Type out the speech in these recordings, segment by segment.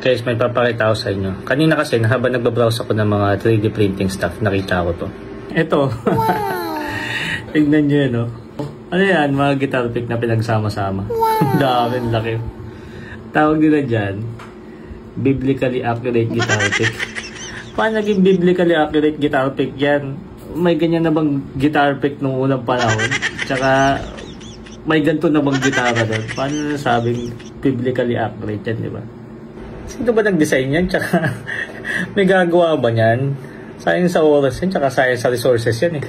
Guys, may papakita ko sa inyo. Kanina kasi, habang nagbabrowse ako ng mga 3D printing stuff, nakita ko to. Ito. Wow. Tignan nyo yun, no? Ano yan? Mga guitar pick na pinagsama-sama. Wow. Dami, laki. Tawag nila dyan, biblically accurate guitar pick. Paano naging biblically accurate guitar pick yan? May ganyan na bang guitar pick nung unang panahon? Tsaka, may ganito na bang gitara doon? Paano nasabing biblically accurate yan, di ba? Sino ba nag-design yan? Tsaka, may gagawa ba yan? Sayang sa oras yan, tsaka sayang sa resources yan eh.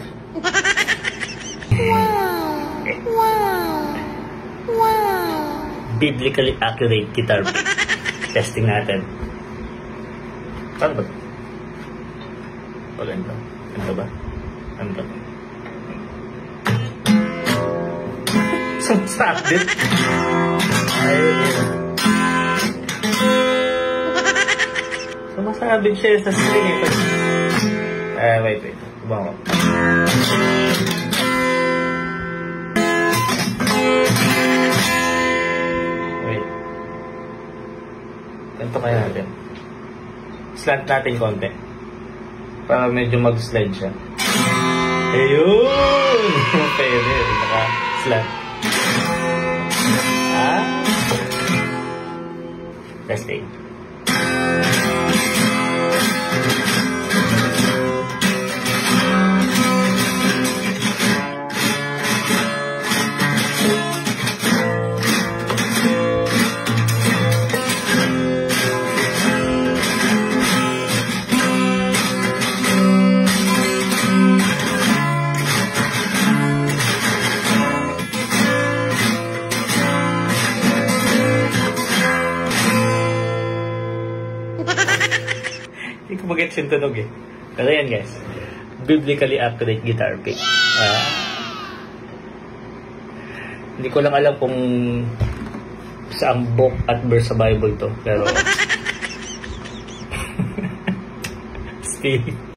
Wow! Wow! Wow! Biblically accurate guitar pick. Testing natin. Paano ba? Wala ito. Ano ba? Ano ba? Stop it! Ayun yun. Sumasabit siya sa string ito. Wait. Baka. Wait. Ganito kaya natin. Slant natin konti. Para medyo mag-slide siya. Ayun! Pwede. Naka-slant. Testing. Hindi ko mag-gets yung tunog eh. Pero yan guys, biblically accurate guitar pick. Hindi ko lang alam kung saang book at verse sa Bible to. Pero still